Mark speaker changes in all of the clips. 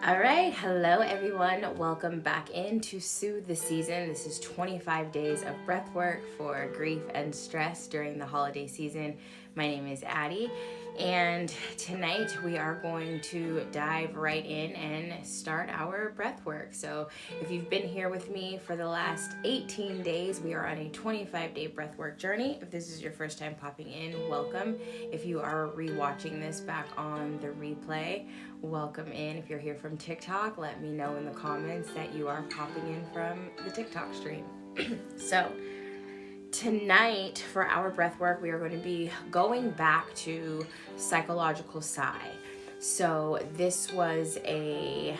Speaker 1: All right, hello everyone. Welcome back into Soothe the season. This is 25 days of breath work for grief and stress during the holiday season. My name is Addie, and tonight we are going to dive right in and start our breath work. So, if you've been here with me for the last 18 days, we are on a 25-day breath work journey. If this is your first time popping in, welcome. If you are rewatching this back on the replay, welcome in. If you're here from TikTok, let me know in the comments that you are popping in from the TikTok stream. So tonight for our breath work, we are going to be going back to psychological sigh. So this was a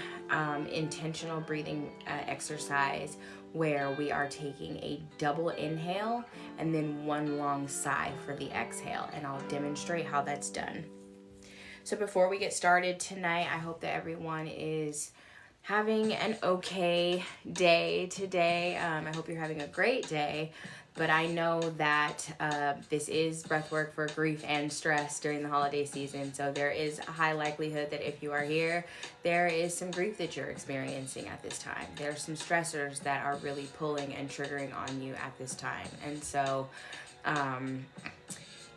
Speaker 1: intentional breathing exercise where we are taking a double inhale and then one long sigh for the exhale, and I'll demonstrate how that's done. So before we get started tonight, I hope that everyone is having an okay day today. I hope you're having a great day, but I know that this is breath work for grief and stress during the holiday season. So there is a high likelihood that if you are here, there is some grief that you're experiencing at this time. There are some stressors that are really pulling and triggering on you at this time. And so,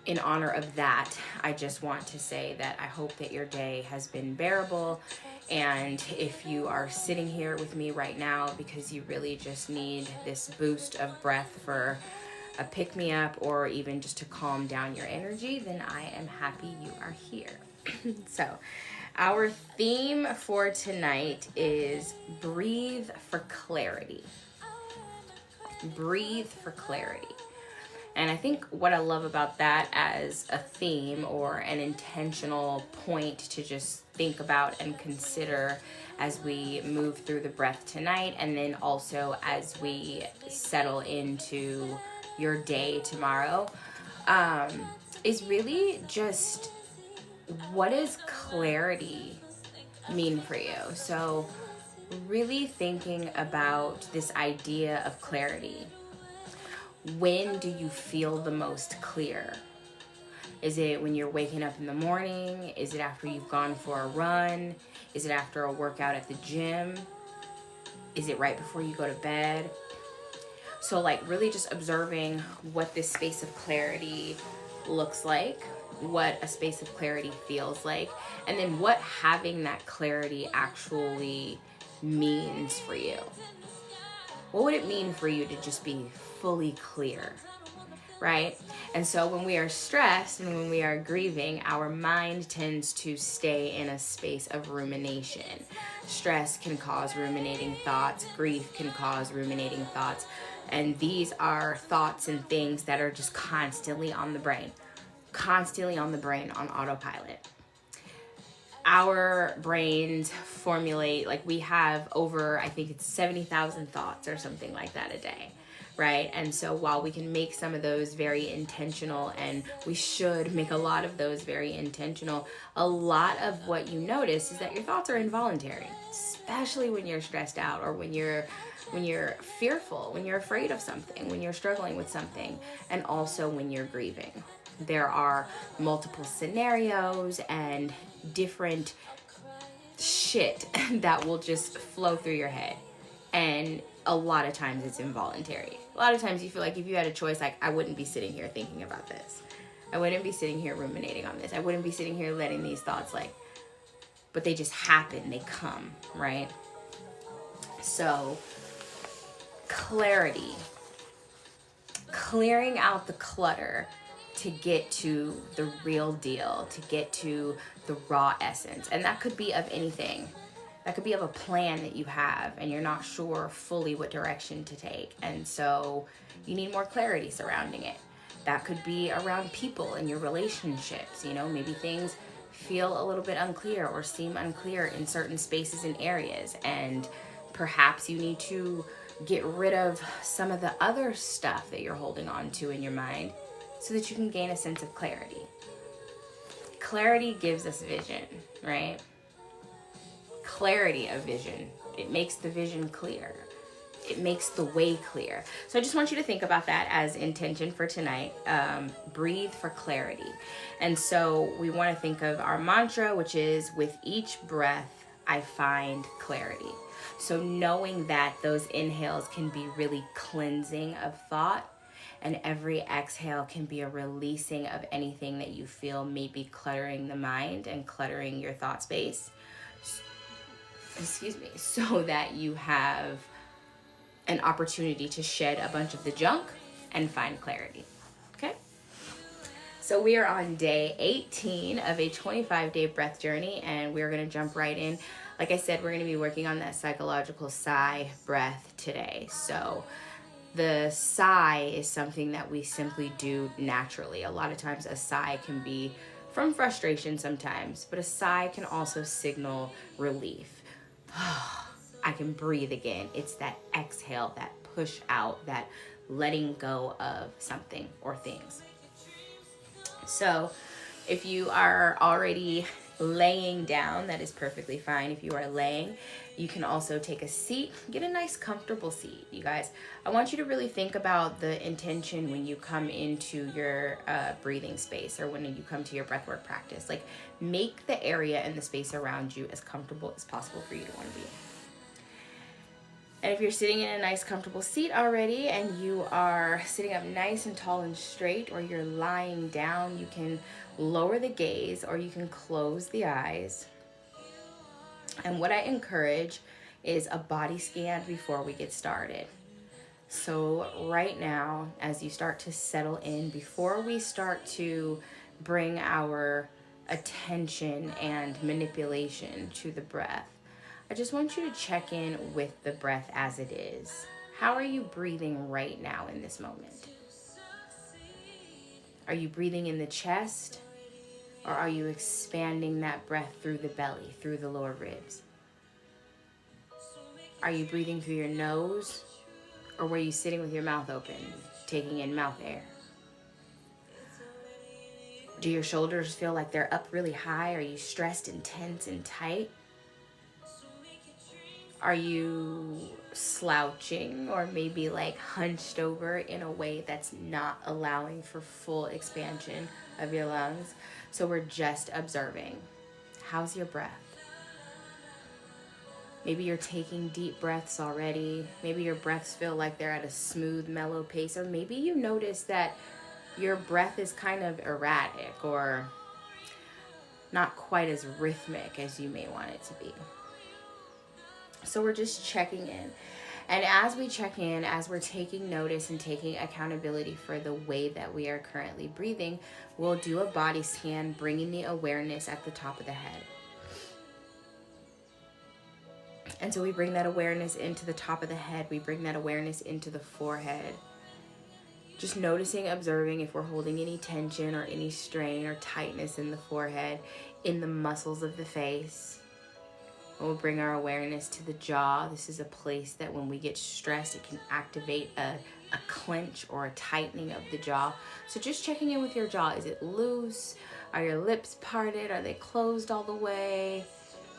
Speaker 1: in honor of that, I just want to say that I hope that your day has been bearable. And if you are sitting here with me right now because you really just need this boost of breath for a pick-me-up or even just to calm down your energy, then I am happy you are here. So, our theme for tonight is breathe for clarity. Breathe for clarity. And I think what I love about that as a theme or an intentional point to just think about and consider as we move through the breath tonight, and then also as we settle into your day tomorrow, is really just, what does clarity mean for you? So really thinking about this idea of clarity. When do you feel the most clear? Is it when you're waking up in the morning? Is it after you've gone for a run? Is it after a workout at the gym? Is it right before you go to bed? So like really just observing what this space of clarity looks like, what a space of clarity feels like, and then what having that clarity actually means for you. What would it mean for you to just be fully clear, right? And so when we are stressed and when we are grieving, our mind tends to stay in a space of rumination. Stress can cause ruminating thoughts. Grief can cause ruminating thoughts. And these are thoughts and things that are just constantly on the brain on autopilot. Our brains formulate, like we have over, I think it's 70,000 thoughts or something like that a day, right? And so while we can make some of those very intentional, and we should make a lot of those very intentional, a lot of what you notice is that your thoughts are involuntary, especially when you're stressed out or when you're fearful, when you're afraid of something, when you're struggling with something, and also when you're grieving. There are multiple scenarios and different shit that will just flow through your head. And a lot of times it's involuntary. A lot of times you feel like if you had a choice, like, I wouldn't be sitting here thinking about this. I wouldn't be sitting here ruminating on this. I wouldn't be sitting here letting these thoughts but they just happen, they come, right? So, clarity. Clearing out the clutter to get to the real deal, to get to the raw essence. And that could be of anything. That could be of a plan that you have and you're not sure fully what direction to take. And so you need more clarity surrounding it. That could be around people and your relationships. You know, maybe things feel a little bit unclear or seem unclear in certain spaces and areas. And perhaps you need to get rid of some of the other stuff that you're holding on to in your mind so that you can gain a sense of clarity. Clarity gives us vision, right? Clarity of vision. It makes the vision clear. It makes the way clear. So I just want you to think about that as intention for tonight. Breathe for clarity. And so we want to think of our mantra, which is, with each breath, I find clarity. So knowing that those inhales can be really cleansing of thought, and every exhale can be a releasing of anything that you feel may be cluttering the mind and cluttering your thought space. Excuse me, so that you have an opportunity to shed a bunch of the junk and find clarity. Okay? So we are on day 18 of a 25-day breath journey, and we're going to jump right in. Like I said, we're going to be working on that psychological sigh breath today. So the sigh is something that we simply do naturally. A lot of times a sigh can be from frustration sometimes, but a sigh can also signal relief. I can breathe again. It's that exhale, that push out, that letting go of something or things. So if you are already laying down, that is perfectly fine. If you are laying, you can also take a seat. Get a nice comfortable seat, you guys. I want you to really think about the intention when you come into your breathing space, or when you come to your breathwork practice. Like, make the area and the space around you as comfortable as possible for you to want to be. And if you're sitting in a nice comfortable seat already, and you are sitting up nice and tall and straight, or you're lying down, you can lower the gaze or you can close the eyes. And what I encourage is a body scan before we get started. So right now, as you start to settle in, before we start to bring our attention and manipulation to the breath, I just want you to check in with the breath as it is. How are you breathing right now in this moment? Are you breathing in the chest, or are you expanding that breath through the belly, through the lower ribs? Are you breathing through your nose, or were you sitting with your mouth open, taking in mouth air? Do your shoulders feel like they're up really high? Are you stressed and tense and tight? Are you slouching or maybe like hunched over in a way that's not allowing for full expansion of your lungs? So we're just observing. How's your breath? Maybe you're taking deep breaths already. Maybe your breaths feel like they're at a smooth, mellow pace. Or maybe you notice that your breath is kind of erratic or not quite as rhythmic as you may want it to be. So we're just checking in. And as we check in, as we're taking notice and taking accountability for the way that we are currently breathing, we'll do a body scan, bringing the awareness at the top of the head. And so we bring that awareness into the top of the head. We bring that awareness into the forehead. Just noticing, observing if we're holding any tension or any strain or tightness in the forehead, in the muscles of the face. We'll bring our awareness to the jaw. This is a place that when we get stressed, it can activate a clench or a tightening of the jaw. So just checking in with your jaw. Is it loose? Are your lips parted? Are they closed all the way?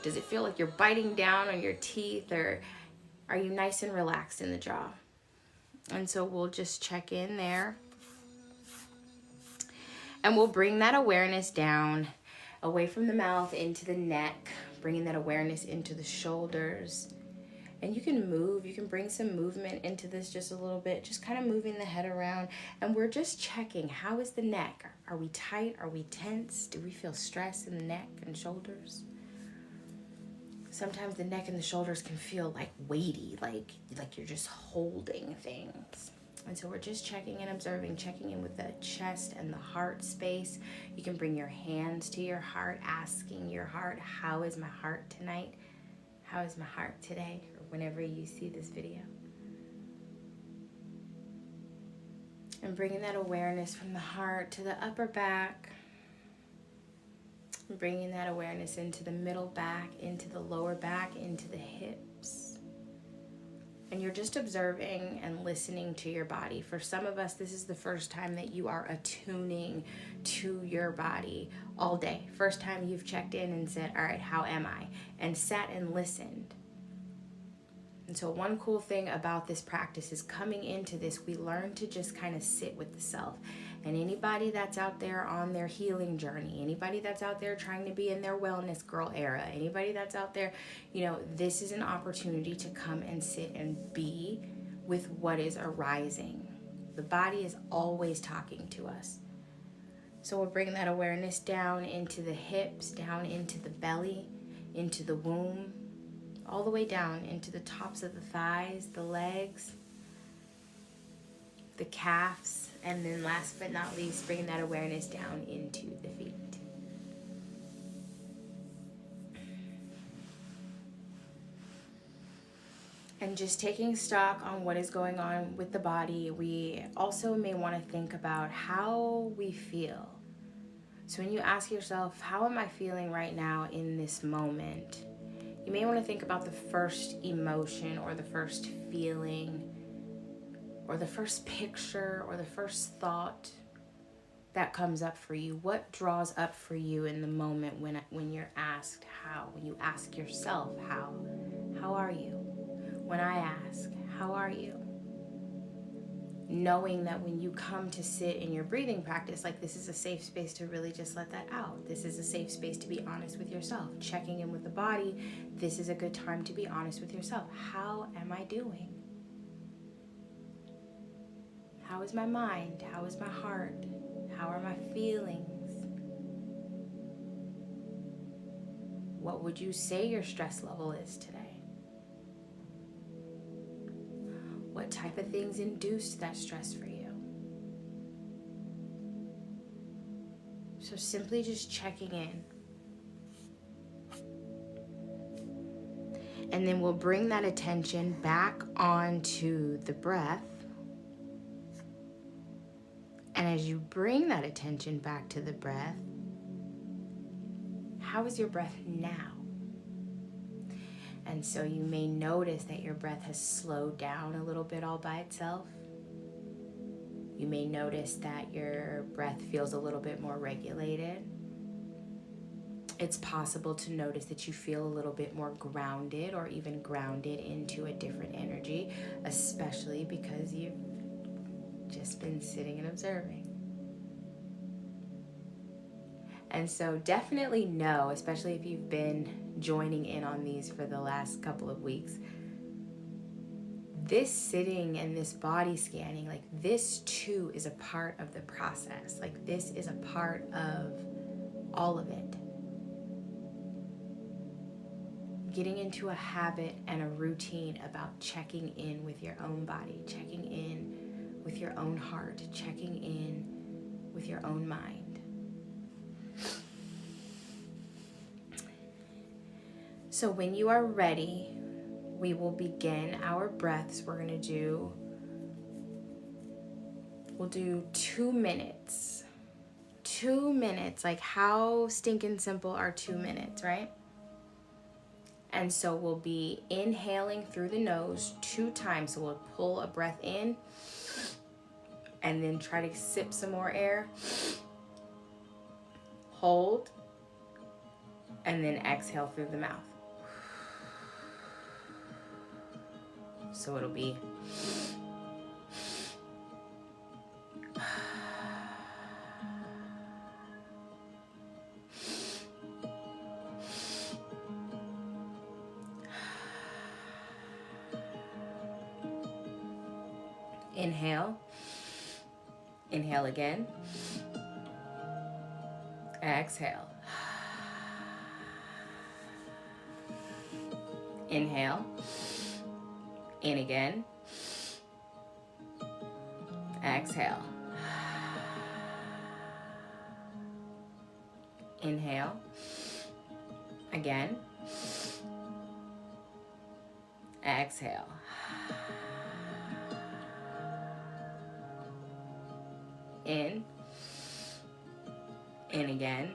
Speaker 1: Does it feel like you're biting down on your teeth, or are you nice and relaxed in the jaw? And so we'll just check in there. And we'll bring that awareness down, away from the mouth, into the neck, bringing that awareness into the shoulders. And you can move, you can bring some movement into this just a little bit, just kind of moving the head around. And we're just checking, how is the neck? Are we tight? Are we tense? Do we feel stress in the neck and shoulders? Sometimes the neck and the shoulders can feel like weighty, like you're just holding things. And so we're just checking and observing, checking in with the chest and the heart space. You can bring your hands to your heart, asking your heart, how is my heart tonight? How is my heart today? Or whenever you see this video. And bringing that awareness from the heart to the upper back. Bringing that awareness into the middle back, into the lower back, into the hips. And you're just observing and listening to your body. For some of us, this is the first time that you are attuning to your body all day. First time you've checked in and said, all right, how am I? And sat and listened. And so one cool thing about this practice is coming into this, we learn to just kind of sit with the self. And anybody that's out there on their healing journey, anybody that's out there trying to be in their wellness girl era, anybody that's out there, you know, this is an opportunity to come and sit and be with what is arising. The body is always talking to us. So we'll bring that awareness down into the hips, down into the belly, into the womb, all the way down into the tops of the thighs, the legs, the calves, and then last but not least, bringing that awareness down into the feet. And just taking stock on what is going on with the body, we also may want to think about how we feel. So when you ask yourself, how am I feeling right now in this moment? You may want to think about the first emotion or the first feeling or the first picture or the first thought that comes up for you. What draws up for you in the moment when you're asked how? When you ask yourself how are you? When I ask, how are you? Knowing that when you come to sit in your breathing practice, like this is a safe space to really just let that out. This is a safe space to be honest with yourself. Checking in with the body, this is a good time to be honest with yourself. How am I doing? How is my mind? How is my heart? How are my feelings? What would you say your stress level is today? What type of things induced that stress for you? So simply just checking in. And then we'll bring that attention back onto the breath. And as you bring that attention back to the breath, how is your breath now? And so you may notice that your breath has slowed down a little bit all by itself. You may notice that your breath feels a little bit more regulated. It's possible to notice that you feel a little bit more grounded or even grounded into a different energy, especially because you've just been sitting and observing. And so definitely know, especially if you've been joining in on these for the last couple of weeks, this sitting and this body scanning, like this too is a part of the process. Like this is a part of all of it. Getting into a habit and a routine about checking in with your own body, checking in with your own heart, checking in with your own mind. So when you are ready, we will begin our breaths. We'll do 2 minutes. 2 minutes, like how stinking simple are 2 minutes, right? And so we'll be inhaling through the nose 2 times. So we'll pull a breath in and then try to sip some more air. Hold, and then exhale through the mouth. So it'll be inhale, inhale again, exhale, inhale, in again, exhale, inhale, again, exhale, in again,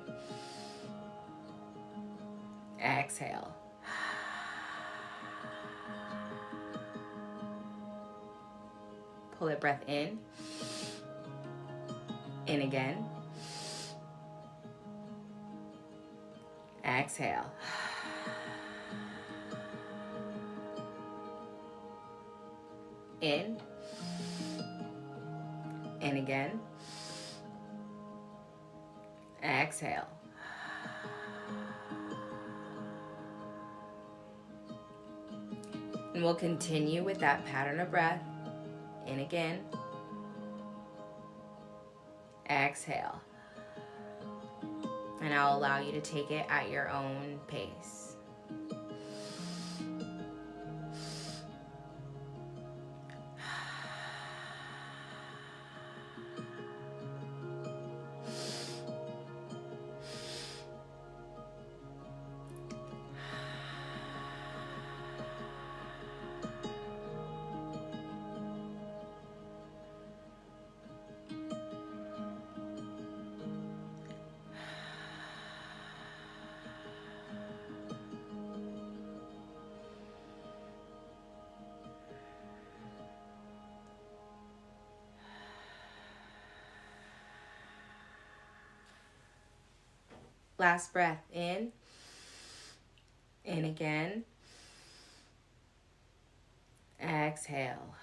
Speaker 1: exhale, pull that breath in again, exhale, In. In again. Exhale. And we'll continue with that pattern of breath. In again. Exhale. And I'll allow you to take it at your own pace. Last breath, in. In again. Exhale.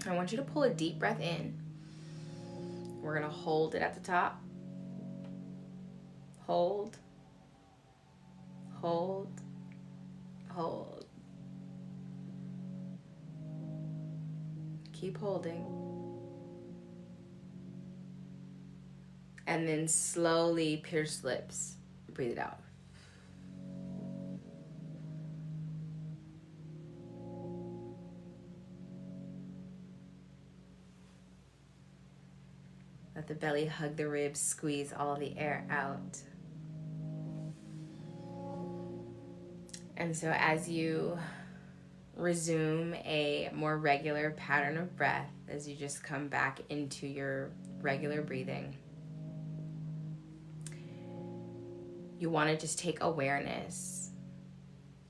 Speaker 1: I want you to pull a deep breath in. We're going to hold it at the top. Hold. Hold. Hold. Keep holding. And then slowly pierce lips. Breathe it out. Let the belly hug the ribs, squeeze all the air out. And so as you resume a more regular pattern of breath, as you just come back into your regular breathing, you want to just take awareness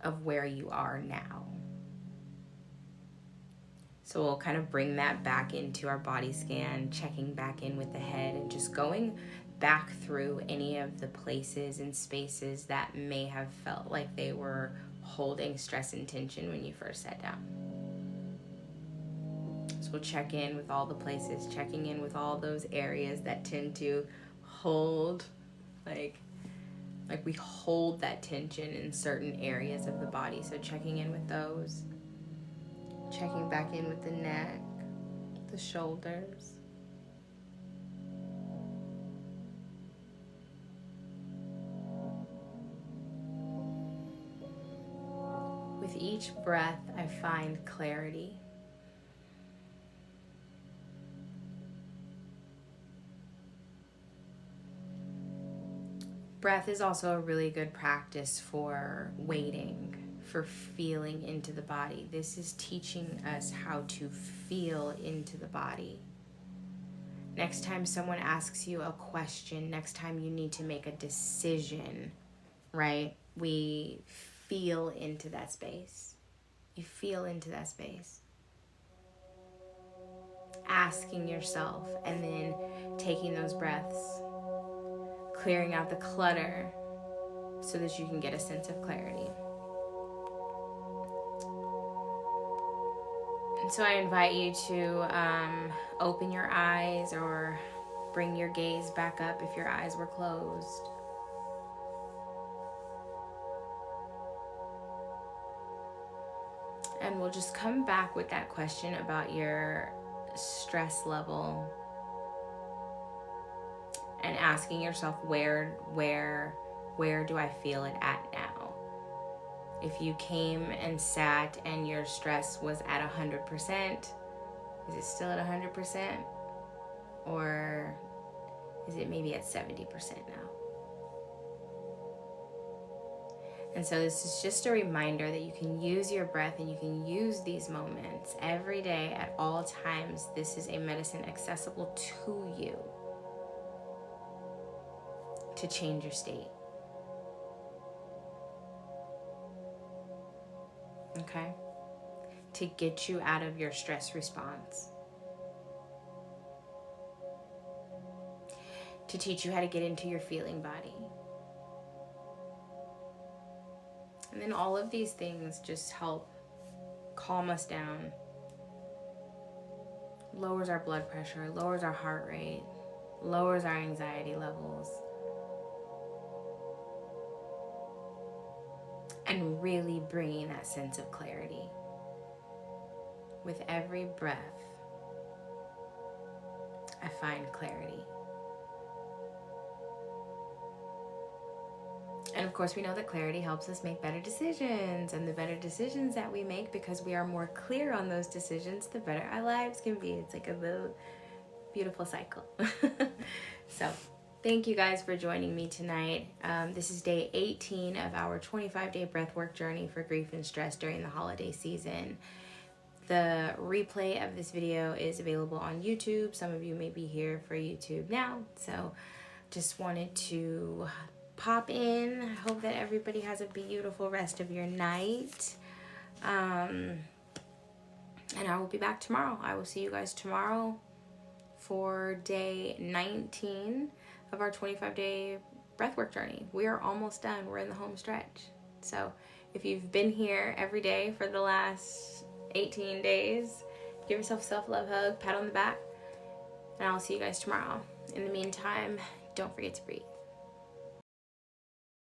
Speaker 1: of where you are now. So we'll kind of bring that back into our body scan, checking back in with the head and just going back through any of the places and spaces that may have felt like they were holding stress and tension when you first sat down. So we'll check in with all the places, checking in with all those areas that tend to hold, like we hold that tension in certain areas of the body. So checking in with those. Checking back in with the neck, the shoulders. With each breath, I find clarity. Breath is also a really good practice for waiting, for feeling into the body. This is teaching us how to feel into the body. Next time someone asks you a question, next time you need to make a decision, right? We feel into that space. You feel into that space. Asking yourself and then taking those breaths, clearing out the clutter so that you can get a sense of clarity. And so I invite you to open your eyes or bring your gaze back up if your eyes were closed. And we'll just come back with that question about your stress level and asking yourself, where do I feel it at now? If you came and sat and your stress was at 100%, is it still at 100%? Or is it maybe at 70% now? And so this is just a reminder that you can use your breath and you can use these moments every day at all times. This is a medicine accessible to you to change your state. Okay? To get you out of your stress response. To teach you how to get into your feeling body. And then all of these things just help calm us down, lowers our blood pressure, lowers our heart rate, lowers our anxiety levels, and really bringing that sense of clarity. With every breath, I find clarity. And of course, we know that clarity helps us make better decisions. And the better decisions that we make, because we are more clear on those decisions, the better our lives can be. It's like a little beautiful cycle. So thank you guys for joining me tonight. This is day 18 of our 25-day breathwork journey for grief and stress during the holiday season. The replay of this video is available on YouTube. Some of you may be here for YouTube now. So just wanted to pop in. I hope that everybody has a beautiful rest of your night. And I will be back tomorrow. I will see you guys tomorrow for day 19 of our 25-day breathwork journey. We are almost done. We're in the home stretch. So if you've been here every day for the last 18 days, give yourself a self-love hug, pat on the back, and I'll see you guys tomorrow. In the meantime, don't forget to breathe.